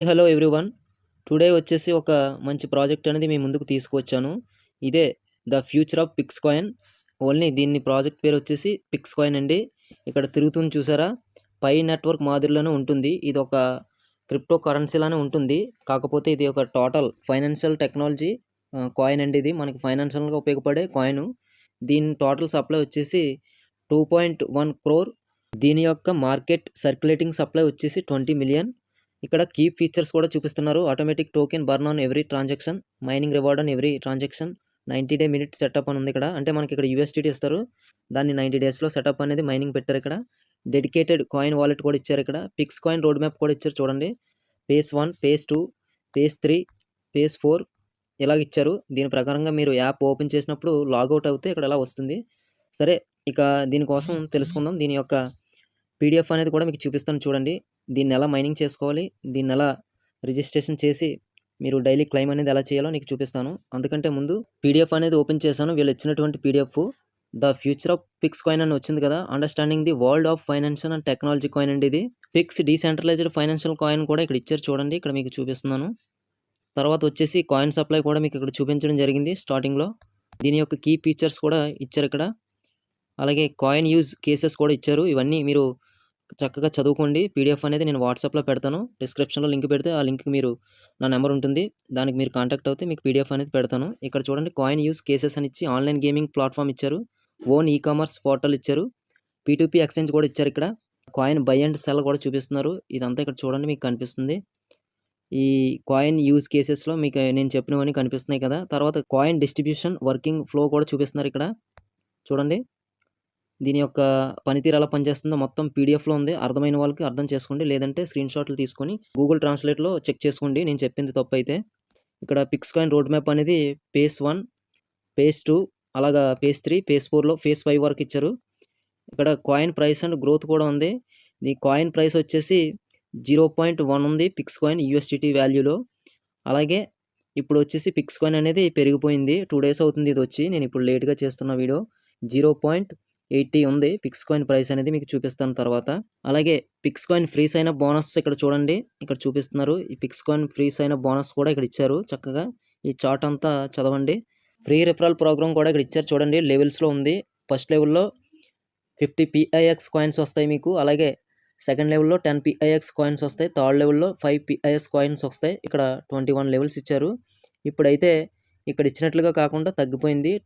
Hello everyone. Today వచ్చేసి ఒక మంచి ప్రాజెక్ట్ అనేది మీ ముందుకు తీసుకువచ్చాను. ఇదే the future of pics coin. Only దీని ప్రాజెక్ట్ పేరు వచ్చేసి పిక్స్ కాయిన్ అండి. ఇక్కడ తిరుగుతుంది చూసారా? పై నెట్వర్క్ మాదిరిలోనే ఉంటుంది. ఇది ఒక క్రిప్టో కరెన్సీ లానే ఉంటుంది. కాకపోతే ఇది ఒక టోటల్ ఫైనాన్షియల్ టెక్నాలజీ కాయిన్ అండి. ఇది మనకి ఫైనాన్షియల్‌గా ఉపయోగపడే కాయిన్. దీని టోటల్ సప్లై వచ్చేసి 2.1 క్రోర్. దీని యొక్క మార్కెట్ సర్క్యులేటింగ్ సప్లై వచ్చేసి 20 మిలియన్. ఇక్కడ కీ ఫీచర్స్ కూడా చూపిస్తున్నారు. Automatic token burn on every transaction, mining reward on every transaction, 90 day minute setup అని ఉంది ఇక్కడ. అంటే మనకి ఇక్కడ యూఎస్డిటీ ఇస్తారు. దాన్ని 90 డేస్‌లో సెటప్ అనేది మైనింగ్ పెట్టారు ఇక్కడ. డెడికేటెడ్ కాయిన్ వాలెట్ కూడా ఇచ్చారు ఇక్కడ. పిక్స్ కాయిన్ రోడ్ మ్యాప్ కూడా ఇచ్చారు చూడండి. ఫేజ్ 1, ఫేజ్ 2, ఫేజ్ 3, ఫేజ్ 4 ఇలాగ ఇచ్చారు. దీని ప్రకారంగా మీరు యాప్ ఓపెన్ చేసినప్పుడు లాగౌట్ అవుతే ఇక్కడ ఇలా వస్తుంది. సరే, ఇక దీనికోసం తెలుసుకుందాం. దీని యొక్క పీడిఎఫ్ అనేది కూడా మీకు చూపిస్తాను చూడండి. దీన్ని ఎలా మైనింగ్ చేసుకోవాలి, దీన్ని ఎలా రిజిస్ట్రేషన్ చేసి మీరు డైలీ క్లెయిమ్ అనేది ఎలా చేయాలో నీకు చూపిస్తాను. అందుకంటే ముందు పీడిఎఫ్ అనేది ఓపెన్ చేశాను. వీళ్ళు ఇచ్చినటువంటి PDF the future of pics coin అని వచ్చింది కదా. Understanding the world of financial and technology coin అండి ఇది. పిక్స్ డీసెంట్రలైజ్డ్ ఫైనాన్షియల్ కాయిన్ కూడా ఇక్కడ ఇచ్చారు చూడండి. ఇక్కడ మీకు చూపిస్తున్నాను. తర్వాత వచ్చేసి కాయిన్ సప్లై కూడా మీకు ఇక్కడ చూపించడం జరిగింది స్టార్టింగ్లో. దీని యొక్క కీ ఫీచర్స్ కూడా ఇచ్చారు ఇక్కడ. అలాగే కాయిన్ యూజ్ కేసెస్ కూడా ఇచ్చారు. ఇవన్నీ మీరు చక్కగా చదువుకోండి. పీడిఎఫ్ అనేది నేను వాట్సాప్‌లో పెడతాను. డిస్క్రిప్షన్‌లో లింక్ పెడితే ఆ లింక్‌కి మీరు నా నెంబర్ ఉంటుంది. దానికి మీరు కాంటాక్ట్ అవుతే మీకు పీడిఎఫ్ అనేది పెడతాను. ఇక్కడ చూడండి, కాయిన్ యూజ్ కేసెస్ అని ఇచ్చి ఆన్‌లైన్ గేమింగ్ ప్లాట్‌ఫామ్ ఇచ్చారు. ఓన్ ఈ-కామర్స్ పోర్టల్ ఇచ్చారు. పీ2పీ ఎక్స్చేంజ్ కూడా ఇచ్చారు ఇక్కడ. కాయిన్ బై అండ్ సెల్ కూడా చూపిస్తున్నారు. ఇదంతా ఇక్కడ చూడండి మీకు కనిపిస్తుంది. ఈ కాయిన్ యూజ్ కేసెస్‌లో మీకు నేను చెప్పినవన్నీ కనిపిస్తున్నాయి కదా. తర్వాత కాయిన్ డిస్ట్రిబ్యూషన్ వర్కింగ్ ఫ్లో కూడా చూపిస్తున్నారు ఇక్కడ. చూడండి, దీని యొక్క పనితీరు ఎలా పనిచేస్తుందో మొత్తం పీడిఎఫ్‌లో ఉంది. అర్థమైన వాళ్ళకి అర్థం చేసుకోండి. లేదంటే స్క్రీన్‌షాట్లు తీసుకొని గూగుల్ ట్రాన్స్‌లేట్‌లో చెక్ చేసుకోండి నేను చెప్పింది తప్పైతే. ఇక్కడ పిక్స్ కాయిన్ రోడ్ మ్యాప్ అనేది ఫేజ్ 1, ఫేజ్ 2 అలాగా ఫేజ్ 3, ఫేజ్ 4లో ఫేజ్ 5 వరకు ఇచ్చారు. ఇక్కడ కాయిన్ ప్రైస్ అండ్ గ్రోత్ కూడా ఉంది. ఈ కాయిన్ ప్రైస్ వచ్చేసి 0.1 ఉంది పిక్స్ కాయిన్ యూఎస్డిటీ వాల్యూలో. అలాగే ఇప్పుడు వచ్చేసి పిక్స్ కాయిన్ అనేది పెరిగిపోయింది. 2 డేస్ అవుతుంది ఇది వచ్చి. నేను ఇప్పుడు లేట్‌గా చేస్తున్న వీడియో. 0.80 ఉంది పిక్స్ కాయిన్ ప్రైస్ అనేది మీకు చూపిస్తాను తర్వాత. అలాగే Pix Coin free sign up bonus ఇక్కడ చూడండి. ఇక్కడ చూపిస్తున్నారు. ఈ Pix Coin free sign up bonus కూడా ఇక్కడ ఇచ్చారు. చక్కగా ఈ చార్ట్ అంతా చదవండి. ఫ్రీ రిఫరల్ ప్రోగ్రామ్ కూడా ఇక్కడ ఇచ్చారు చూడండి. లెవెల్స్‌లో ఉంది. ఫస్ట్ లెవెల్‌లో 50 పిఐఎక్స్ కాయిన్స్ వస్తాయి మీకు. అలాగే సెకండ్ లెవెల్‌లో 10 పిఐఎక్స్ కాయిన్స్ వస్తాయి. థర్డ్ లెవెల్‌లో 5 పిఐఎక్స్ కాయిన్స్ వస్తాయి. ఇక్కడ 21 లెవెల్స్ ఇచ్చారు. ఇప్పుడైతే ఇక్కడ ఇచ్చినట్లుగా కాకుండా తగ్గిపోయింది.